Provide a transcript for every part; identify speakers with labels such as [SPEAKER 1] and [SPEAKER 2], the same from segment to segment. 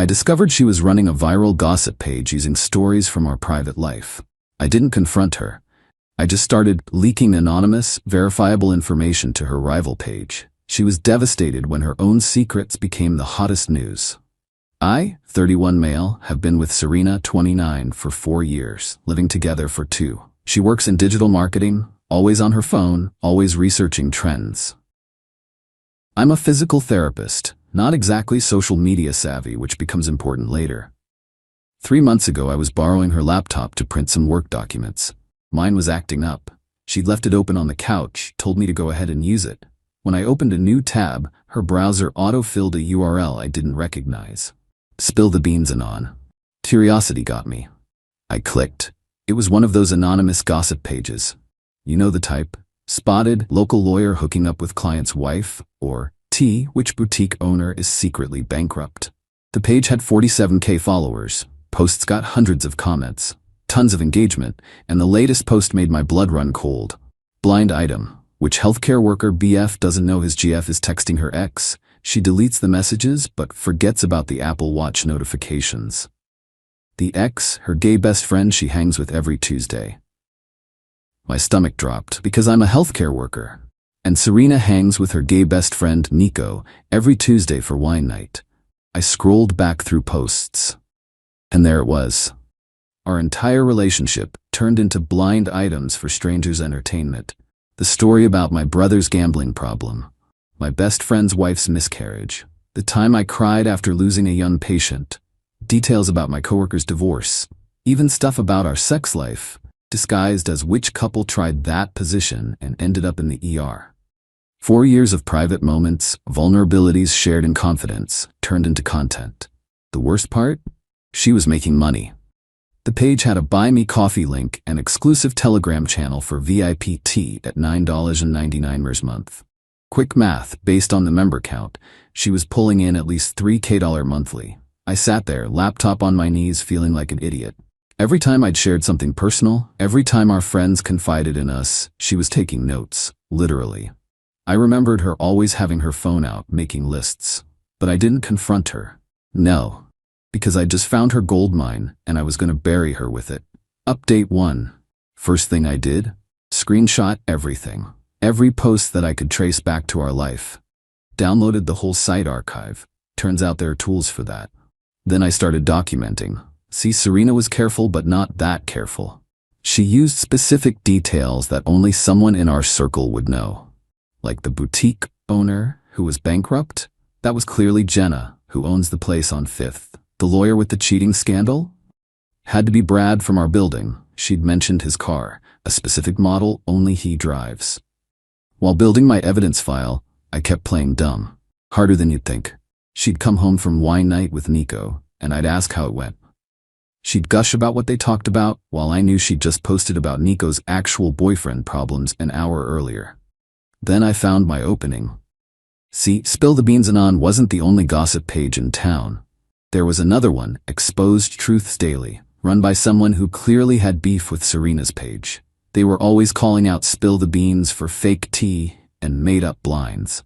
[SPEAKER 1] I discovered she was running a viral gossip page using stories from our private life. I didn't confront her. I just started leaking anonymous, verifiable information to her rival page. She was devastated when her own secrets became the hottest news. I, 31 male, have been with Serena, 29, for 4 years, living together for 2. She works in digital marketing, always on her phone, always researching trends. I'm a physical therapist, not exactly social media savvy, which becomes important later. 3 months ago, I was borrowing her laptop to print some work documents. Mine was acting up. She'd left it open on the couch, told me to go ahead and use it. When I opened a new tab, her browser auto-filled a URL I didn't recognize. Spill the beans anon. Curiosity got me. I clicked. It was one of those anonymous gossip pages. You know the type. Spotted, local lawyer hooking up with client's wife, or T, which boutique owner is secretly bankrupt. The page had 47K followers. Posts got hundreds of comments, tons of engagement, and the latest post made my blood run cold. Blind item. Which healthcare worker BF doesn't know his GF is texting her ex? She deletes the messages but forgets about the Apple Watch notifications. The ex, her gay best friend she hangs with every Tuesday. My stomach dropped because I'm a healthcare worker. And Serena hangs with her gay best friend Nico every Tuesday for wine night. I scrolled back through posts. And there it was. Our entire relationship turned into blind items for strangers' entertainment. The story about my brother's gambling problem, my best friend's wife's miscarriage, the time I cried after losing a young patient, details about my coworker's divorce, even stuff about our sex life, disguised as which couple tried that position and ended up in the ER. 4 years of private moments, vulnerabilities shared in confidence, turned into content. The worst part? She was making money. The page had a Buy Me Coffee link and exclusive Telegram channel for VIP tea at $9.99 per month. Quick math, based on the member count, she was pulling in at least $3K monthly. I sat there, laptop on my knees, feeling like an idiot. Every time I'd shared something personal, every time our friends confided in us, she was taking notes, literally. I remembered her always having her phone out, making lists. But I didn't confront her. No. Because I just found her gold mine, and I was going to bury her with it. Update 1. First thing I did? Screenshot everything. Every post that I could trace back to our life. Downloaded the whole site archive. Turns out there are tools for that. Then I started documenting. See, Serena was careful, but not that careful. She used specific details that only someone in our circle would know. Like the boutique owner who was bankrupt? That was clearly Jenna, who owns the place on 5th. The lawyer with the cheating scandal? Had to be Brad from our building. She'd mentioned his car, a specific model only he drives. While building my evidence file, I kept playing dumb. Harder than you'd think. She'd come home from wine night with Nico, and I'd ask how it went. She'd gush about what they talked about, while I knew she'd just posted about Nico's actual boyfriend problems an hour earlier. Then I found my opening. See, Spill the Beans Anon wasn't the only gossip page in town. There was another one, Exposed Truths Daily, run by someone who clearly had beef with Serena's page. They were always calling out Spill the Beans for fake tea and made-up blinds.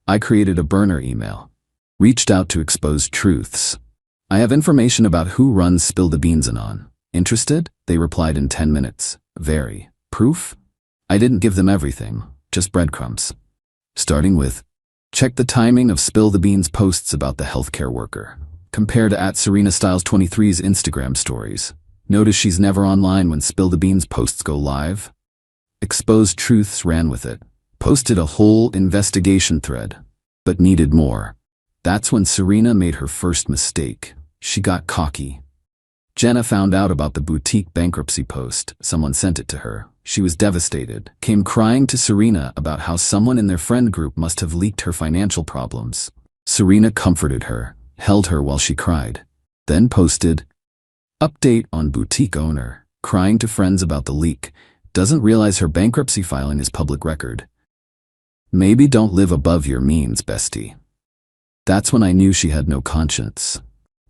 [SPEAKER 1] I created a burner email. Reached out to Exposed Truths. I have information about who runs Spill the Beans Anon. Interested? They replied in 10 minutes. Very. Proof? I didn't give them everything, just breadcrumbs. Starting with, check the timing of Spill the Beans posts about the healthcare worker. Compare to @SerenaStyles23's Instagram stories. Notice she's never online when Spill the Beans posts go live. Exposed Truths ran with it. Posted a whole investigation thread, but needed more. That's when Serena made her first mistake. She got cocky. Jenna found out about the boutique bankruptcy post. Someone sent it to her. She was devastated. Came crying to Serena about how someone in their friend group must have leaked her financial problems. Serena comforted her, held her while she cried. Then posted, update on boutique owner, crying to friends about the leak. Doesn't realize her bankruptcy filing is public record. Maybe don't live above your means, bestie. That's when I knew she had no conscience.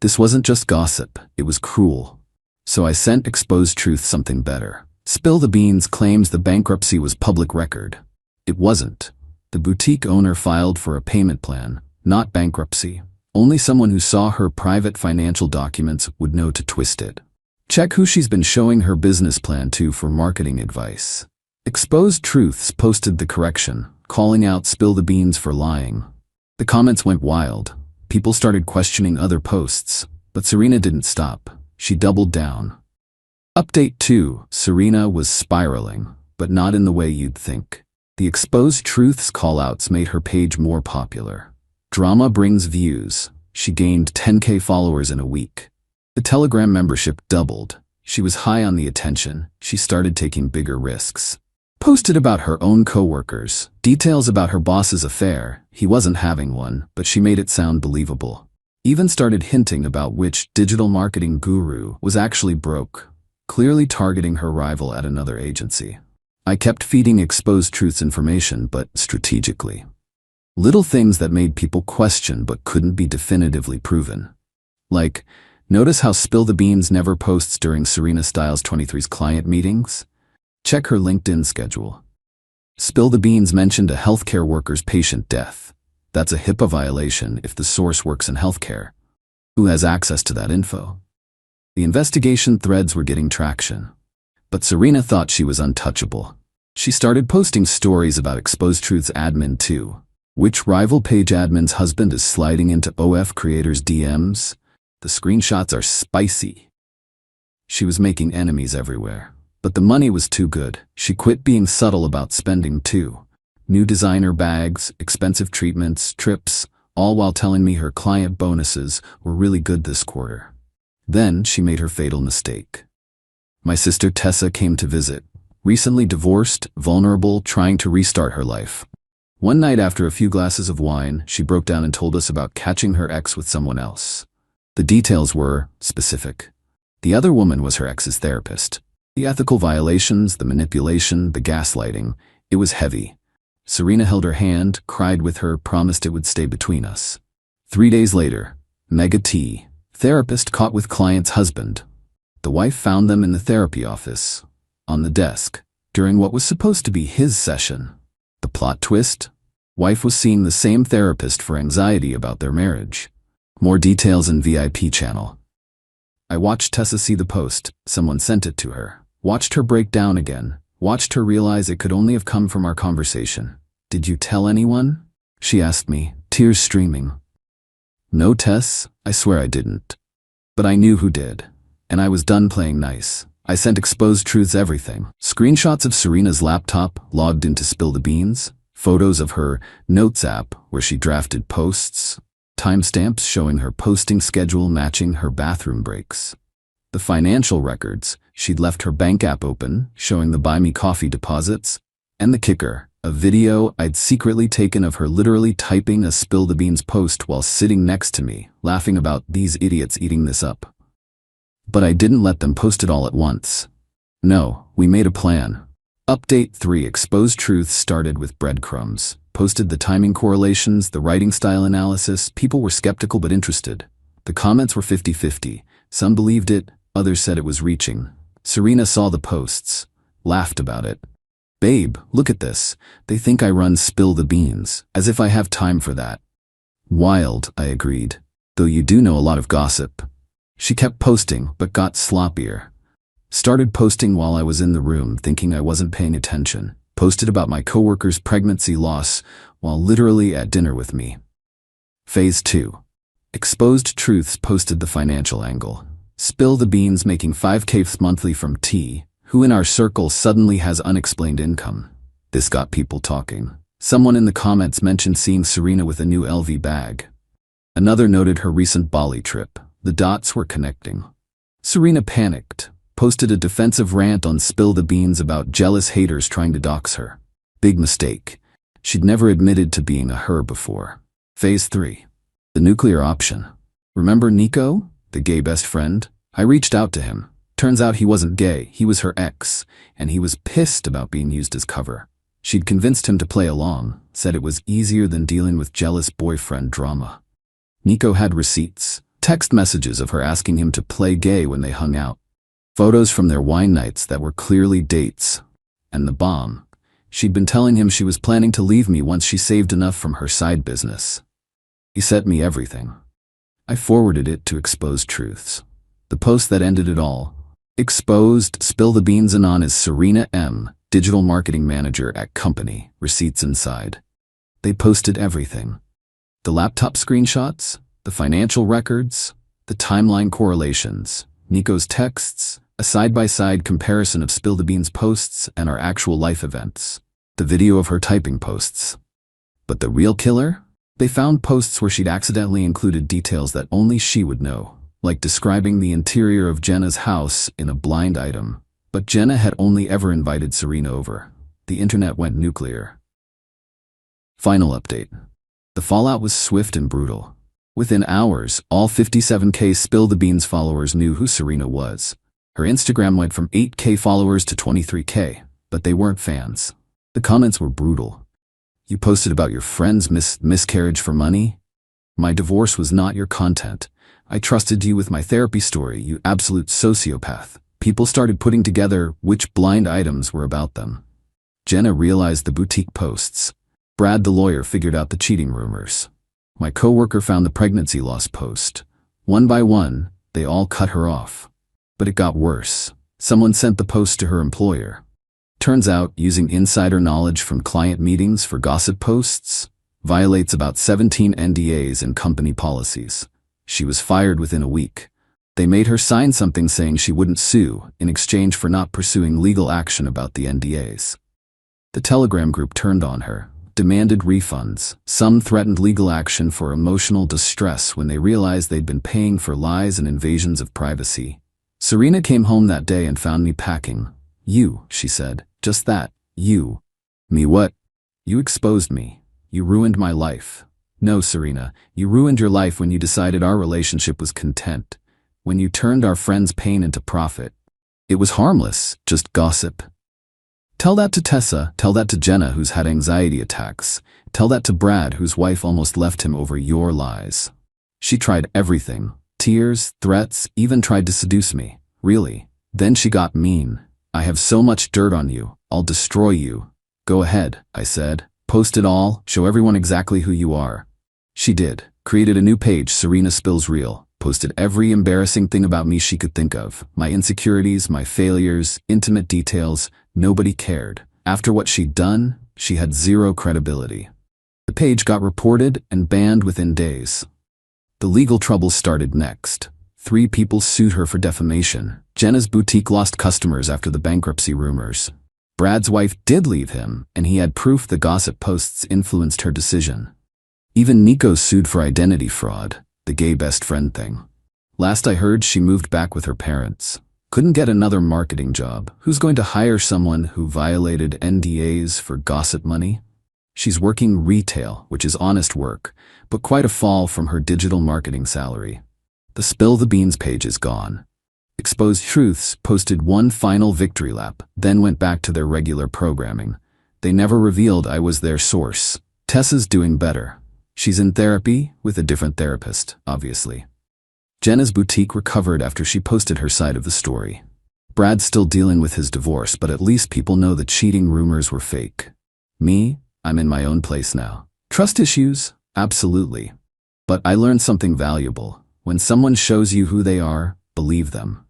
[SPEAKER 1] This wasn't just gossip, it was cruel. So I sent Exposed Truth something better. Spill the Beans claims the bankruptcy was public record. It wasn't. The boutique owner filed for a payment plan, not bankruptcy. Only someone who saw her private financial documents would know to twist it. Check who she's been showing her business plan to for marketing advice. Exposed Truths posted the correction, calling out Spill the Beans for lying. The comments went wild. People started questioning other posts, but Serena didn't stop. She doubled down. Update 2. Serena was spiraling, but not in the way you'd think. The Exposed Truths callouts made her page more popular. Drama brings views. She gained 10K followers in a week. The Telegram membership doubled. She was high on the attention. She started taking bigger risks. Posted about her own coworkers, details about her boss's affair. He wasn't having one, but she made it sound believable. Even started hinting about which digital marketing guru was actually broke, clearly targeting her rival at another agency. I kept feeding Exposed Truths information, but strategically. Little things that made people question but couldn't be definitively proven. Like, notice how Spill the Beans never posts during Serena Styles 23's client meetings? Check her LinkedIn schedule. Spill the Beans mentioned a healthcare worker's patient death. That's a HIPAA violation if the source works in healthcare. Who has access to that info? The investigation threads were getting traction. But Serena thought she was untouchable. She started posting stories about Exposed Truths admin too. Which rival page admin's husband is sliding into OF creators' DMs? The screenshots are spicy. She was making enemies everywhere. But the money was too good. She quit being subtle about spending too. New designer bags, expensive treatments, trips, all while telling me her client bonuses were really good this quarter. Then she made her fatal mistake. My sister Tessa came to visit. Recently divorced, vulnerable, trying to restart her life. One night after a few glasses of wine, she broke down and told us about catching her ex with someone else. The details were specific. The other woman was her ex's therapist. The ethical violations, the manipulation, the gaslighting, it was heavy. Serena held her hand, cried with her, promised it would stay between us. 3 days later, Mega T, therapist caught with client's husband. The wife found them in the therapy office, on the desk, during what was supposed to be his session. The plot twist? Wife was seeing the same therapist for anxiety about their marriage. More details in VIP channel. I watched Tessa see the post, someone sent it to her. Watched her break down again. Watched her realize it could only have come from our conversation. Did you tell anyone? She asked me, tears streaming. No, Tess, I swear I didn't. But I knew who did. And I was done playing nice. I sent Exposed Truths everything. Screenshots of Serena's laptop logged into Spill the Beans. Photos of her Notes app where she drafted posts. Timestamps showing her posting schedule matching her bathroom breaks. The financial records, she'd left her bank app open, showing the Buy Me Coffee deposits. And the kicker, a video I'd secretly taken of her literally typing a Spill the Beans post while sitting next to me, laughing about these idiots eating this up. But I didn't let them post it all at once. No, we made a plan. Update 3. Exposed Truths started with breadcrumbs. Posted the timing correlations, the writing style analysis. People were skeptical but interested. The comments were 50-50. Some believed it, others said it was reaching. Serena saw the posts, laughed about it. Babe, look at this. They think I run Spill the Beans, as if I have time for that. Wild, I agreed. Though you do know a lot of gossip. She kept posting, but got sloppier. Started posting while I was in the room, thinking I wasn't paying attention. Posted about my coworker's pregnancy loss while literally at dinner with me. Phase 2. Exposed Truths posted the financial angle. Spill the Beans making 5K monthly from T, who in our circle suddenly has unexplained income. This got people talking. Someone in the comments mentioned seeing Serena with a new LV bag. Another noted her recent Bali trip. The dots were connecting. Serena panicked. Posted a defensive rant on Spill the Beans about jealous haters trying to dox her. Big mistake. She'd never admitted to being a her before. Phase 3. The nuclear option. Remember Nico, the gay best friend? I reached out to him. Turns out he wasn't gay, he was her ex, and he was pissed about being used as cover. She'd convinced him to play along, said it was easier than dealing with jealous boyfriend drama. Nico had receipts, text messages of her asking him to play gay when they hung out. Photos from their wine nights that were clearly dates. And the bomb. She'd been telling him she was planning to leave me once she saved enough from her side business. He sent me everything. I forwarded it to Exposed Truths. The post that ended it all. Exposed, Spill the Beans Anon is Serena M., digital marketing manager at company, receipts inside. They posted everything. The laptop screenshots, the financial records, the timeline correlations, Nico's texts, a side-by-side comparison of Spill the Beans posts and our actual life events, the video of her typing posts. But the real killer? They found posts where she'd accidentally included details that only she would know, like describing the interior of Jenna's house in a blind item. But Jenna had only ever invited Serena over. The internet went nuclear. Final update. The fallout was swift and brutal. Within hours, all 57K Spill the Beans followers knew who Serena was. Her Instagram went from 8K followers to 23K, but they weren't fans. The comments were brutal. You posted about your friend's miscarriage for money? My divorce was not your content. I trusted you with my therapy story, you absolute sociopath. People started putting together which blind items were about them. Jenna realized the boutique posts. Brad the lawyer figured out the cheating rumors. My coworker found the pregnancy loss post. One by one, they all cut her off. But it got worse. Someone sent the post to her employer. Turns out, using insider knowledge from client meetings for gossip posts violates about 17 NDAs and company policies. She was fired within a week. They made her sign something saying she wouldn't sue in exchange for not pursuing legal action about the NDAs. The Telegram group turned on her, demanded refunds. Some threatened legal action for emotional distress when they realized they'd been paying for lies and invasions of privacy. Serena came home that day and found me packing. You, she said. Just that. You. Me what? You exposed me. You ruined my life. No, Serena, you ruined your life when you decided our relationship was content. When you turned our friend's pain into profit. It was harmless, just gossip. Tell that to Tessa, tell that to Jenna who's had anxiety attacks, tell that to Brad whose wife almost left him over your lies. She tried everything, tears, threats, even tried to seduce me. Really. Then she got mean. I have so much dirt on you, I'll destroy you. Go ahead, I said. Post it all, show everyone exactly who you are. She did. Created a new page, Serena Spills Real. Posted every embarrassing thing about me she could think of. My insecurities, my failures, intimate details. Nobody cared. After what she'd done, she had zero credibility. The page got reported and banned within days. The legal trouble started next. 3 people sued her for defamation. Jenna's boutique lost customers after the bankruptcy rumors. Brad's wife did leave him, and he had proof the gossip posts influenced her decision. Even Nico sued for identity fraud, the gay best friend thing. Last I heard, she moved back with her parents. Couldn't get another marketing job. Who's going to hire someone who violated NDAs for gossip money? She's working retail, which is honest work, but quite a fall from her digital marketing salary. The Spill the Beans page is gone. Exposed Truths posted one final victory lap, then went back to their regular programming. They never revealed I was their source. Tessa's doing better. She's in therapy with a different therapist, obviously. Jenna's boutique recovered after she posted her side of the story. Brad's still dealing with his divorce, but at least people know the cheating rumors were fake. Me, I'm in my own place now. Trust issues? Absolutely. But I learned something valuable. When someone shows you who they are, believe them.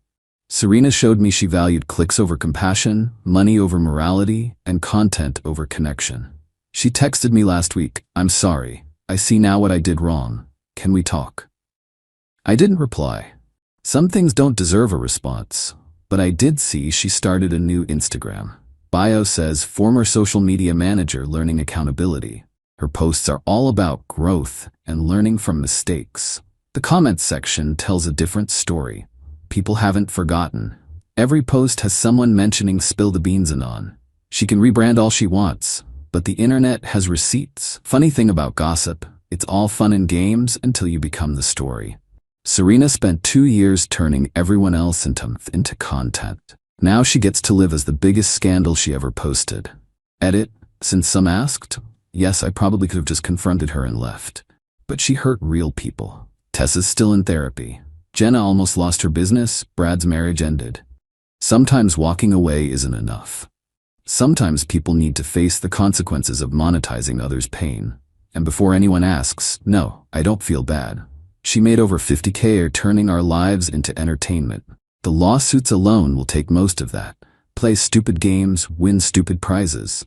[SPEAKER 1] Serena showed me she valued clicks over compassion, money over morality, and content over connection. She texted me last week, "I'm sorry. I see now what I did wrong. Can we talk?" I didn't reply. Some things don't deserve a response, but I did see she started a new Instagram. Bio says former social media manager learning accountability. Her posts are all about growth and learning from mistakes. The comments section tells a different story. People haven't forgotten. Every post has someone mentioning Spill the Beans Anon. She can rebrand all she wants, but the internet has receipts. Funny thing about gossip, it's all fun and games until you become the story. Serena spent 2 years turning everyone else into content. Now she gets to live as the biggest scandal she ever posted. Edit, since some asked, yes, I probably could have just confronted her and left. But she hurt real people. Tessa's still in therapy. Jenna almost lost her business, Brad's marriage ended. Sometimes walking away isn't enough. Sometimes people need to face the consequences of monetizing others' pain. And before anyone asks, no, I don't feel bad. She made over 50K turning our lives into entertainment. The lawsuits alone will take most of that. Play stupid games, win stupid prizes.